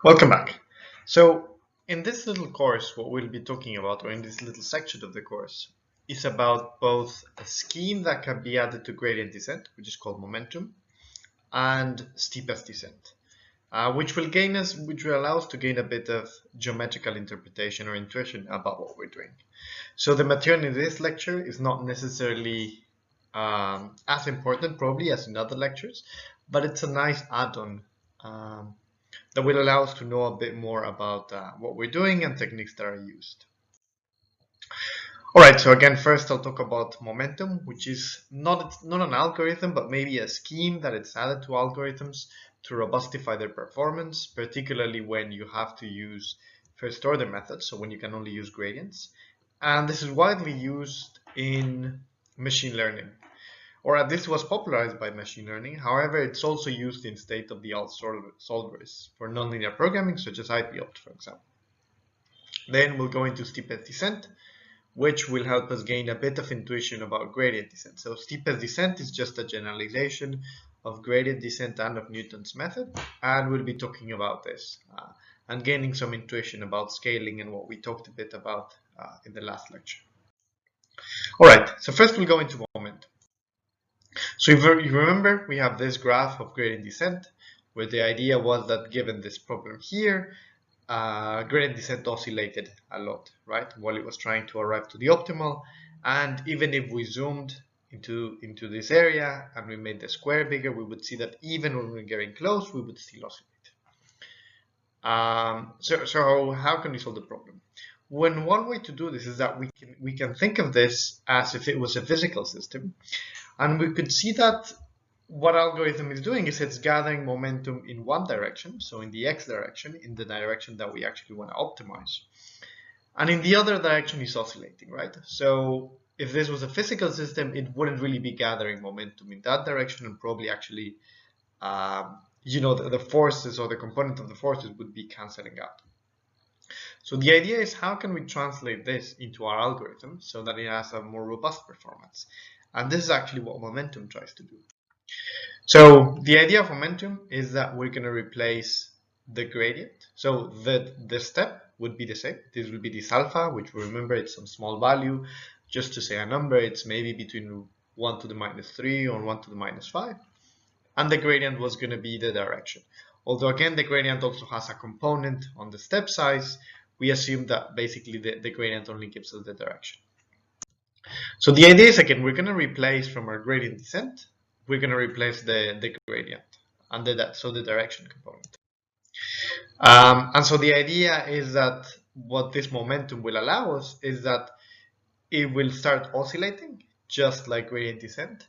Welcome back. So in this little course, what we'll be talking about, or in this little section of the course, is about both a scheme that can be added to gradient descent, which is called momentum, and steepest descent, which will allow us to gain a bit of geometrical interpretation or intuition about what we're doing. So the material in this lecture is not necessarily as important probably as in other lectures, but it's a nice add-on that will allow us to know a bit more about what we're doing and techniques that are used. All right, so again, first I'll talk about momentum, which is not an algorithm, but maybe a scheme that it's added to algorithms to robustify their performance, particularly when you have to use first order methods, so when you can only use gradients. And this is widely used in machine learning, or at least was popularized by machine learning. However, it's also used in state-of-the-art solvers for nonlinear programming, such as IPOpt, for example. Then we'll go into steepest descent, which will help us gain a bit of intuition about gradient descent. So steepest descent is just a generalization of gradient descent and of Newton's method, and we'll be talking about this and gaining some intuition about scaling and what we talked a bit about in the last lecture. All right, so first we'll go into momentum. So if you remember, we have this graph of gradient descent, where the idea was that given this problem here, gradient descent oscillated a lot, right, while it was trying to arrive to the optimal. And even if we zoomed into this area and we made the square bigger, we would see that even when we're getting close, we would still oscillate. So how can we solve the problem? One way to do this is that we can think of this as if it was a physical system, and we could see that what algorithm is doing is it's gathering momentum in one direction, so in the x direction, in the direction that we actually want to optimize, and in the other direction is oscillating, right? So if this was a physical system, it wouldn't really be gathering momentum in that direction, and probably actually the forces or the component of the forces would be canceling out. So the idea is, how can we translate this into our algorithm so that it has a more robust performance? And this is actually what momentum tries to do. So the idea of momentum is that we're going to replace the gradient. So the step would be the same. This will be this alpha, which we remember it's some small value. Just to say a number, it's maybe between 1 to the minus 3 or 1 to the minus 5. And the gradient was going to be the direction. Although again, the gradient also has a component on the step size, we assume that basically the gradient only gives us the direction. So the idea is, again, we're going to replace from our gradient descent, we're going to replace the gradient and the direction component. And so the idea is that what this momentum will allow us is that it will start oscillating just like gradient descent,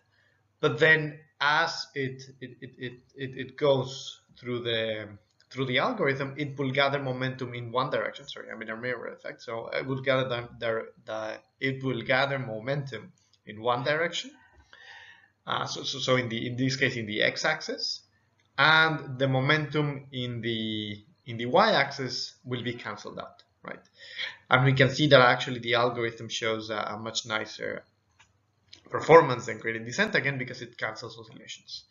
but then as it goes through the algorithm, it will gather momentum in one direction. Sorry, I mean a mirror effect. So it will gather momentum in one direction. So in this case in the x-axis, and the momentum in the y-axis will be cancelled out, right? And we can see that actually the algorithm shows a much nicer performance than gradient descent, again because it cancels oscillations.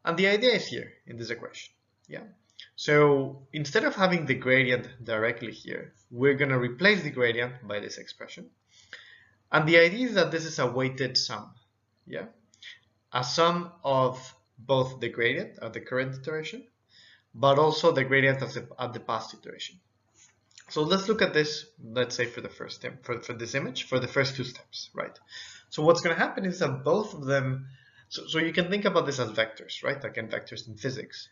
And the idea is here in this equation. Yeah. So instead of having the gradient directly here, we're going to replace the gradient by this expression. And the idea is that this is a weighted sum. Yeah. A sum of both the gradient at the current iteration, but also the gradient at the past iteration. So let's look at this, let's say for the first step, for this image, for the first two steps, right? So what's going to happen is that both of them, so you can think about this as vectors, right? Again, vectors in physics.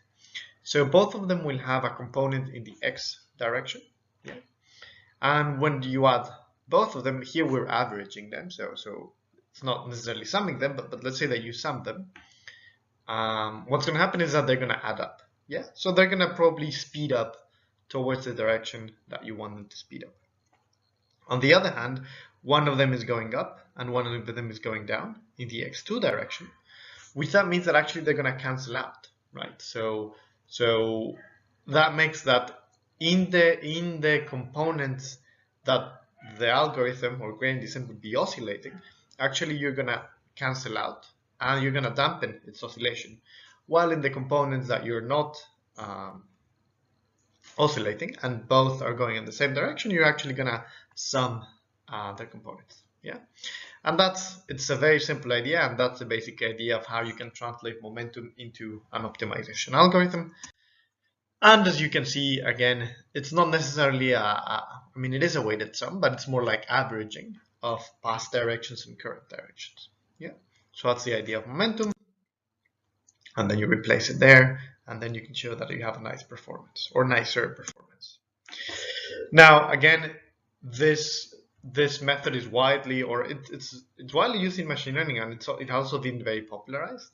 So both of them will have a component in the x direction. Yeah. And when you add both of them, here we're averaging them. So it's not necessarily summing them, but let's say that you sum them. What's going to happen is that they're going to add up. Yeah. So they're going to probably speed up towards the direction that you want them to speed up. On the other hand, one of them is going up and one of them is going down in the x2 direction, which that means that actually they're going to cancel out, right? So that makes that in the components that the algorithm or gradient descent would be oscillating, actually you're going to cancel out and you're going to dampen its oscillation, while in the components that you're not oscillating and both are going in the same direction, you're actually gonna sum the components. Yeah, and it's a very simple idea, and that's the basic idea of how you can translate momentum into an optimization algorithm. And as you can see, again, it's not necessarily I mean, it is a weighted sum, but it's more like averaging of past directions and current directions. Yeah, so that's the idea of momentum, and then you replace it there, and then you can show that you have a nice performance or nicer performance. Now, again, this method is widely, or it's widely used in machine learning, and it also been very popularized.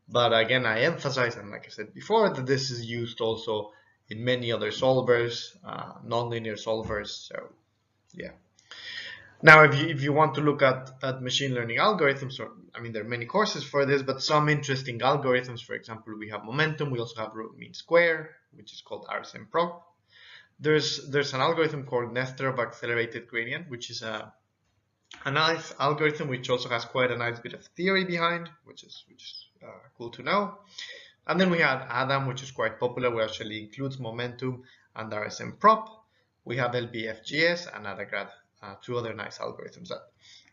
But again, I emphasize, and like I said before, that this is used also in many other solvers, nonlinear solvers. So, yeah. Now, if you want to look at machine learning algorithms, or I mean, there are many courses for this, but some interesting algorithms. For example, we have momentum. We also have root mean square, which is called RSM prop. There's an algorithm called Nesterov accelerated gradient, which is a nice algorithm which also has quite a nice bit of theory behind, which is cool to know. And then we had Adam, which is quite popular, which actually includes momentum and RSM prop. We have LBFGS and Adagrad, two other nice algorithms.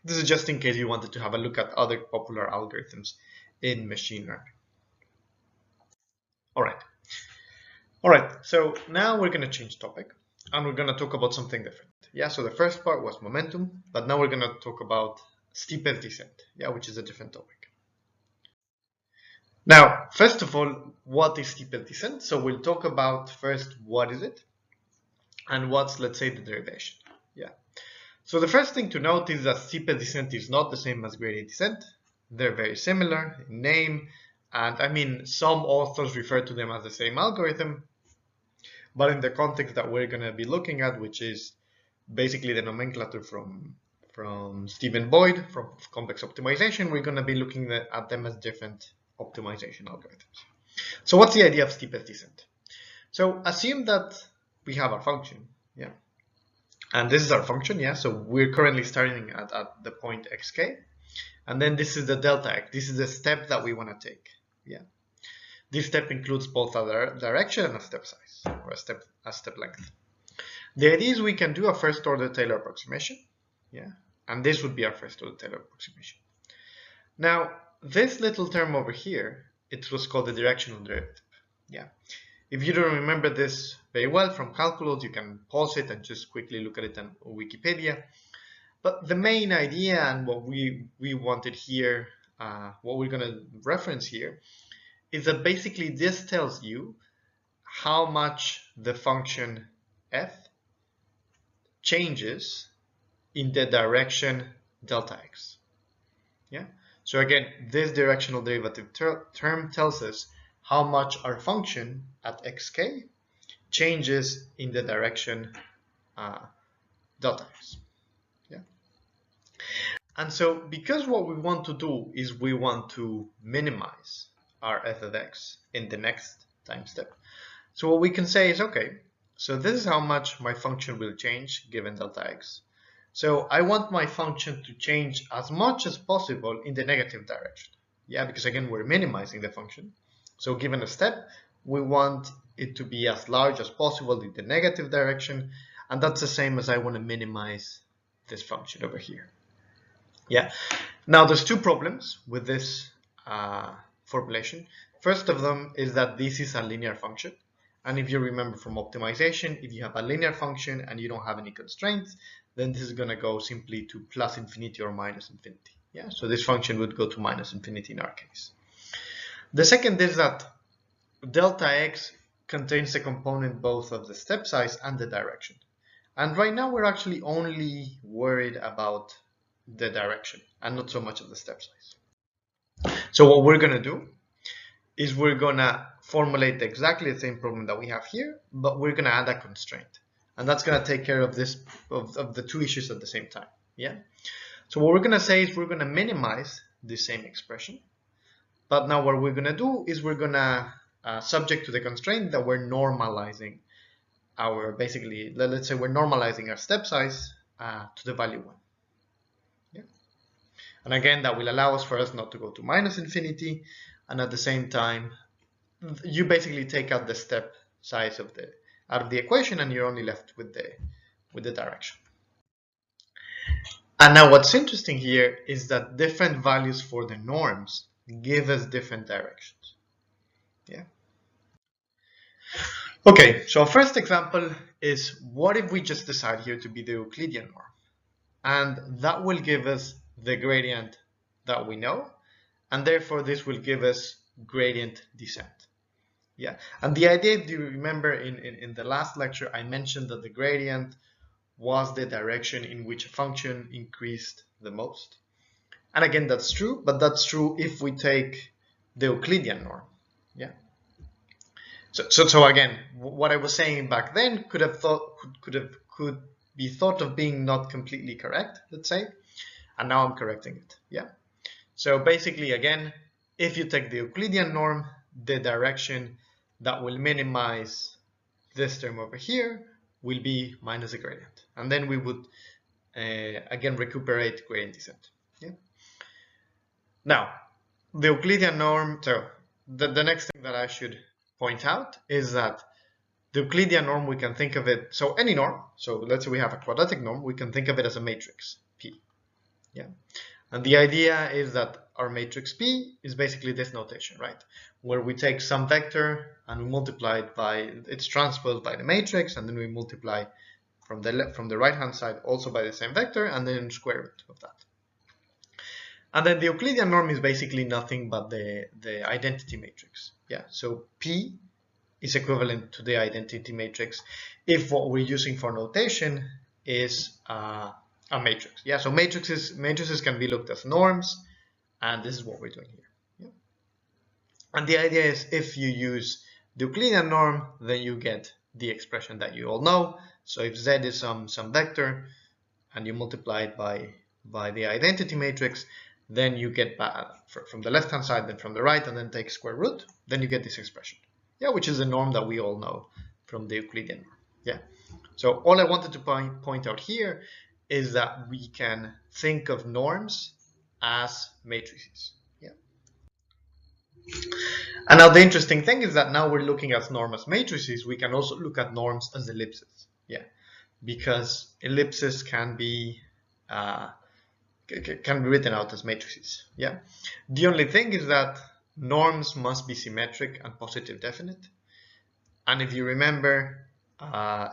This is just in case you wanted to have a look at other popular algorithms in machine learning. All right, so now we're going to change topic and we're going to talk about something different. Yeah, so the first part was momentum, but now we're going to talk about steepest descent, yeah, which is a different topic. Now, first of all, what is steepest descent? So we'll talk about first what is it and what's, let's say, the derivation. Yeah. So the first thing to note is that steepest descent is not the same as gradient descent. They're very similar in name, and I mean, some authors refer to them as the same algorithm, but in the context that we're going to be looking at, which is basically the nomenclature from Stephen Boyd from Convex Optimization, we're going to be looking at them as different optimization algorithms. So what's the idea of steepest descent? So assume that we have our function, yeah, and this is our function, yeah, so we're currently starting at the point xk, and then this is the delta x, this is the step that we want to take, yeah. This step includes both a direction and a step size, or a step length. The idea is we can do a first order Taylor approximation, yeah, and this would be our first order Taylor approximation. Now, this little term over here, it was called the directional derivative, yeah. If you don't remember this very well from calculus, you can pause it and just quickly look at it on Wikipedia. But the main idea and what we wanted here, what we're going to reference here, is that basically this tells you how much the function f changes in the direction delta x. Yeah. So again, this directional derivative term tells us how much our function at xk changes in the direction delta x. Yeah. And so because what we want to do is we want to minimize our f of x in the next time step. So what we can say is, okay, so this is how much my function will change given delta x. So I want my function to change as much as possible in the negative direction. Yeah, because again, we're minimizing the function. So given a step, we want it to be as large as possible in the negative direction. And that's the same as I want to minimize this function over here. Yeah. Now there's two problems with this formulation. First of them is that this is a linear function. And if you remember from optimization, if you have a linear function and you don't have any constraints, then this is going to go simply to plus infinity or minus infinity. Yeah, so this function would go to minus infinity in our case. The second is that delta x contains a component both of the step size and the direction. And right now we're actually only worried about the direction and not so much of the step size. So what we're going to do is we're going to formulate exactly the same problem that we have here, but we're going to add a constraint. And that's going to take care of this of the two issues at the same time. Yeah. So what we're going to say is we're going to minimize the same expression. But now what we're going to do is we're going to, subject to the constraint that we're normalizing our, basically, let's say we're normalizing our step size to the value 1. Yeah. And again, that will allow us for us not to go to minus infinity. And at the same time, you basically take out the step size of out of the equation, and you're only left with the direction. And now what's interesting here is that different values for the norms give us different directions. Yeah. Okay, so our first example is, what if we just decide here to be the Euclidean norm? And that will give us the gradient that we know, and therefore this will give us gradient descent. Yeah, and the idea, do you remember in the last lecture, I mentioned that the gradient was the direction in which a function increased the most. And again, that's true, but that's true if we take the Euclidean norm. Yeah. So again, what I was saying back then could be thought of being not completely correct, let's say, and now I'm correcting it. Yeah. So basically, again, if you take the Euclidean norm, the direction that will minimize this term over here will be minus the gradient, and then we would again recuperate gradient descent. Yeah. Now, the Euclidean norm. So the next thing that I should point out is that the Euclidean norm, we can think of it, so any norm, so let's say we have a quadratic norm, we can think of it as a matrix P. Yeah. And the idea is that our matrix P is basically this notation, right? Where we take some vector and we multiply it by its transpose by the matrix, and then we multiply from the right hand side also by the same vector, and then square root of that. And then the Euclidean norm is basically nothing but the identity matrix. Yeah. So P is equivalent to the identity matrix if what we're using for notation is a matrix. Yeah, so matrices can be looked as norms, and this is what we're doing here. Yeah. And the idea is, if you use the Euclidean norm, then you get the expression that you all know. So if z is some vector and you multiply it by the identity matrix, then you get from the left hand side, then from the right, and then take square root, then you get this expression. Yeah, which is a norm that we all know from the Euclidean norm. Yeah. So all I wanted to point out here is that we can think of norms as matrices. Yeah. And now the interesting thing is that now we're looking at norms as matrices. We can also look at norms as ellipses. Yeah, because ellipses can be written out as matrices. Yeah. The only thing is that norms must be symmetric and positive definite. And if you remember,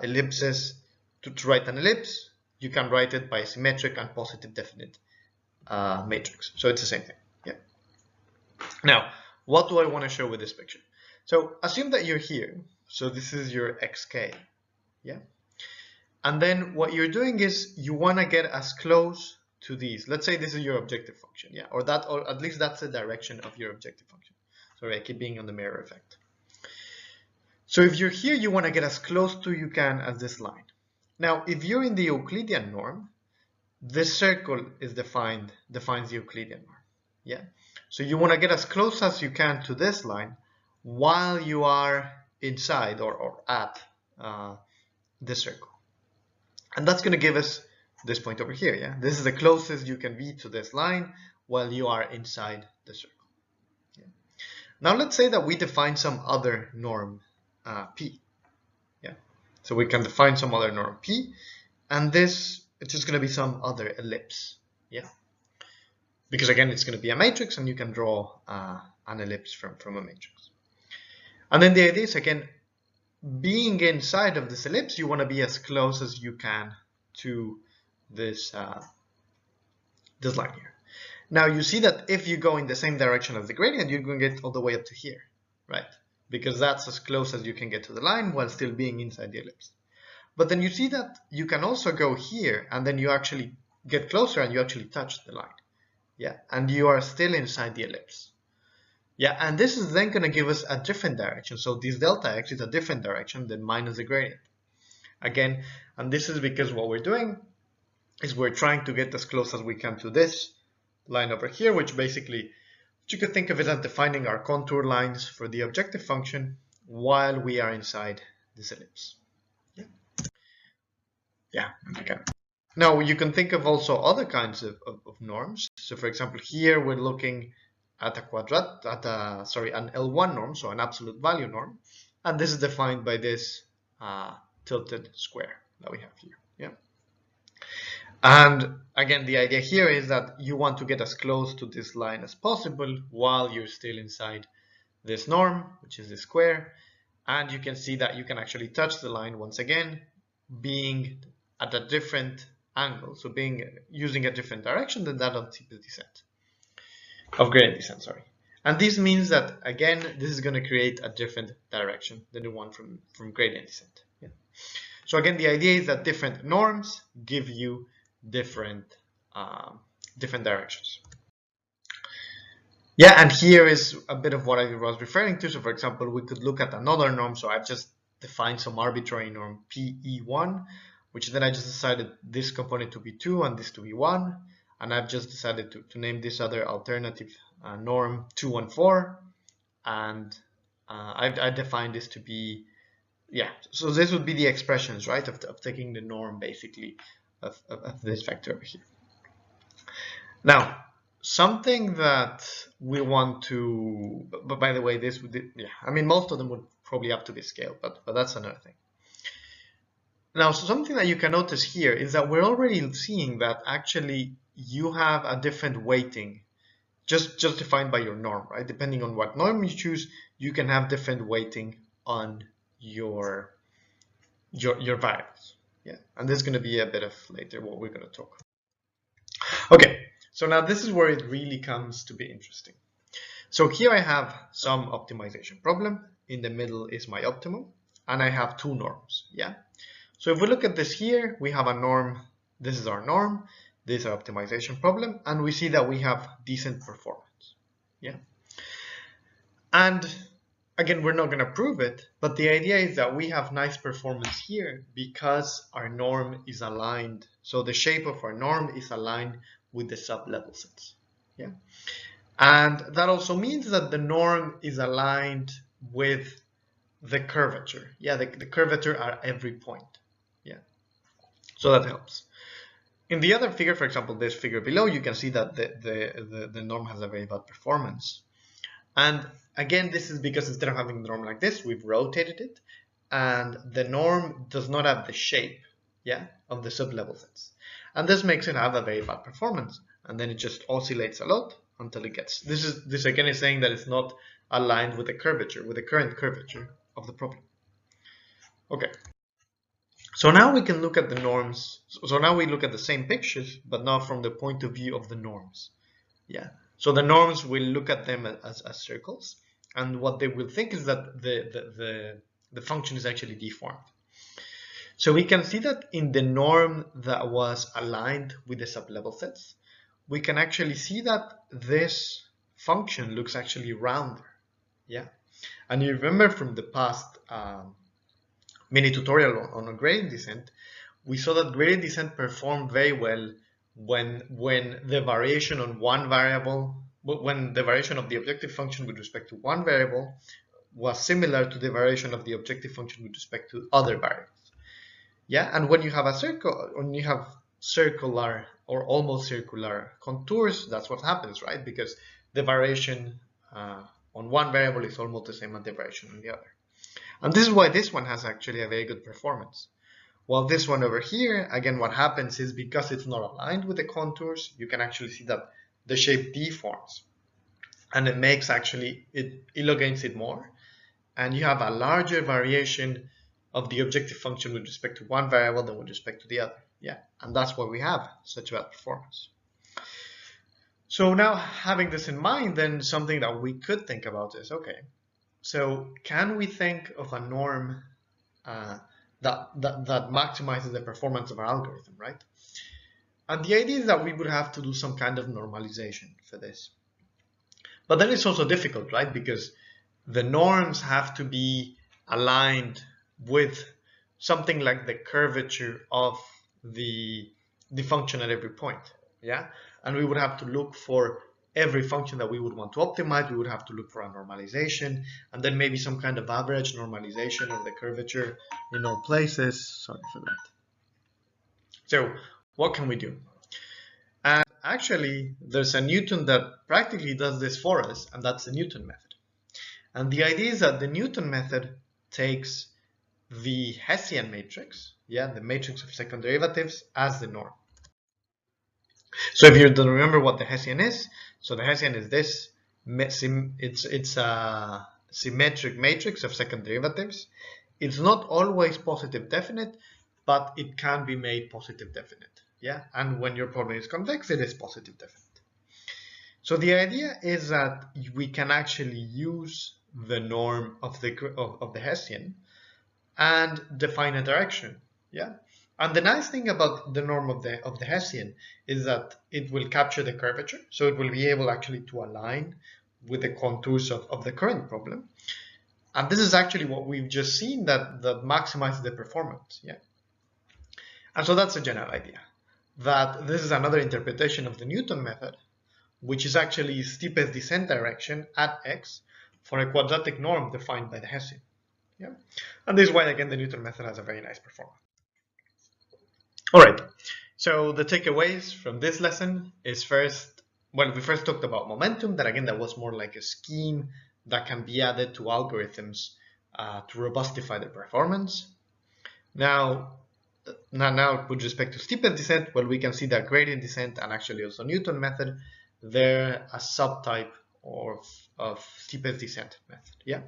ellipses, to write an ellipse, you can write it by a symmetric and positive definite matrix. So it's the same thing. Yeah. Now, what do I want to show with this picture? So assume that you're here. So this is your xk. Yeah. And then what you're doing is you want to get as close to these. Let's say this is your objective function. Yeah. Or at least that's the direction of your objective function. Sorry, I keep being on the mirror effect. So if you're here, you want to get as close to you can as this line. Now, if you're in the Euclidean norm, this circle is defines the Euclidean norm. Yeah. So you want to get as close as you can to this line while you are inside or at this circle. And that's going to give us this point over here. Yeah. This is the closest you can be to this line while you are inside the circle. Yeah. Now let's say that we define some other norm P. Yeah. So we can define some other norm P, and this it's just going to be some other ellipse. Yeah. Because again, it's going to be a matrix, and you can draw an ellipse from a matrix. And then the idea is, again, being inside of this ellipse, you want to be as close as you can to this this line here. Now you see that if you go in the same direction as the gradient, you're going to get all the way up to here, right? Because that's as close as you can get to the line while still being inside the ellipse. But then you see that you can also go here, and then you actually get closer and you actually touch the line. Yeah, and you are still inside the ellipse. Yeah, and this is then going to give us a different direction. So this delta x is a different direction than minus the gradient. Again, and this is because what we're doing is we're trying to get as close as we can to this line over here, which basically, you could think of it as defining our contour lines for the objective function while we are inside this ellipse. Yeah. Yeah, okay. Now you can think of also other kinds of norms. So for example, here we're looking at an L1 norm, so an absolute value norm, and this is defined by this tilted square that we have here. Yeah. And again, the idea here is that you want to get as close to this line as possible while you're still inside this norm, which is the square. And you can see that you can actually touch the line once again, being at a different angle, so using a different direction than that of steepest descent, of gradient descent, sorry. And this means that, again, this is going to create a different direction than the one from gradient descent. Yeah. So again, the idea is that different norms give you different directions. Yeah, and here is a bit of what I was referring to. So for example, we could look at another norm. So I've just defined some arbitrary norm PE1, which then I just decided this component to be 2 and this to be 1. And I've just decided to name this other alternative norm 214. And I defined this to be, yeah, so this would be the expressions, right, of taking the norm basically of this vector over here. Now, something that we want to, but by the way, this would, yeah, I mean, most of them would probably have to be scaled, but that's another thing. Now, so something that you can notice here is that we're already seeing that actually you have a different weighting just defined by your norm, right? Depending on what norm you choose, you can have different weighting on your variables. Yeah, and this is going to be a bit of later what we're going to talk. Okay, so now this is where it really comes to be interesting. So here I have some optimization problem. In the middle is my optimum, and I have two norms. Yeah. So if we look at this here, we have a norm. This is our norm. This is our optimization problem, and we see that we have decent performance. Yeah. And again, we're not going to prove it, but the idea is that we have nice performance here because our norm is aligned. So the shape of our norm is aligned with the sub-level sets. Yeah. And that also means that the norm is aligned with the curvature. Yeah, the curvature at every point. Yeah. So that helps. In the other figure, for example, this figure below, you can see that the norm has a very bad performance. And again, this is because instead of having the norm like this, we've rotated it, and the norm does not have the shape, yeah, of the sub-level sets. And this makes it have a very bad performance, and then it just oscillates a lot until it gets. This again is saying that it's not aligned with the curvature, with the current curvature of the problem. Okay. So now we can look at the norms. So now we look at the same pictures, but now from the point of view of the norms. Yeah. So the norms will look at them as circles, and what they will think is that the function is actually deformed. So we can see that in the norm that was aligned with the sub-level sets, we can actually see that this function looks actually rounder. Yeah. And you remember from the past mini tutorial on a gradient descent, we saw that gradient descent performed very well when the variation on one variable, when the variation of the objective function with respect to one variable was similar to the variation of the objective function with respect to other variables. Yeah, and when you have a circle, when you have circular or almost circular contours, that's what happens, right? Because the variation on one variable is almost the same as the variation on the other. And this is why this one has actually a very good performance. While this one over here, again, what happens is because it's not aligned with the contours, you can actually see that the shape deforms. And it makes actually, it elongates it more. And you have a larger variation of the objective function with respect to one variable than with respect to the other. Yeah, and that's why we have such bad performance. So now having this in mind, then something that we could think about is, okay, so can we think of a norm that maximizes the performance of our algorithm, right? And the idea is that we would have to do some kind of normalization for this. But then it's also difficult, right? Because the norms have to be aligned with something like the curvature of the function at every point, yeah? And we would have to look for every function that we would want to optimize. We would have to look for a normalization, and then maybe some kind of average normalization of the curvature in all places. Sorry for that. So what can we do? And actually, there's a Newton that practically does this for us, and that's the Newton method. And the idea is that the Newton method takes the Hessian matrix, the matrix of second derivatives, as the norm. So if you don't remember what the Hessian is, so the Hessian is this, it's a symmetric matrix of second derivatives. It's not always positive definite, but it can be made positive definite. And when your problem is convex, it is positive definite. So the idea is that we can actually use the norm of the Hessian and define a direction. And the nice thing about the norm of the Hessian is that it will capture the curvature, so it will be able actually to align with the contours of the current problem. And this is actually what we've just seen that maximizes the performance. And so that's the general idea, that this is another interpretation of the Newton method, which is actually steepest descent direction at x for a quadratic norm defined by the Hessian. And this is why, again, the Newton method has a very nice performance. All right, so the takeaways from this lesson is first, well, we first talked about momentum, that was more like a scheme that can be added to algorithms to robustify the performance. Now, with respect to steepest descent, well, we can see that gradient descent and actually also Newton method, they're a subtype of steepest descent method.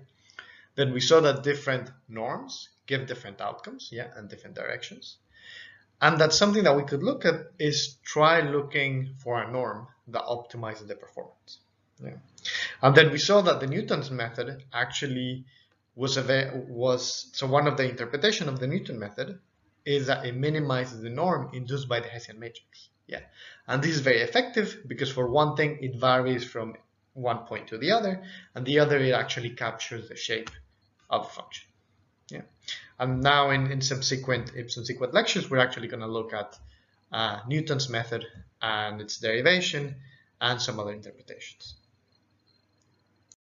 Then we saw that different norms give different outcomes, and different directions. And that's something that we could look at is try looking for a norm that optimizes the performance. And then we saw that the Newton's method actually was so one of the interpretation of the Newton method is that it minimizes the norm induced by the Hessian matrix. And this is very effective because for one thing it varies from one point to the other, and the other it actually captures the shape of a function. And now in subsequent lectures, we're actually going to look at Newton's method and its derivation and some other interpretations.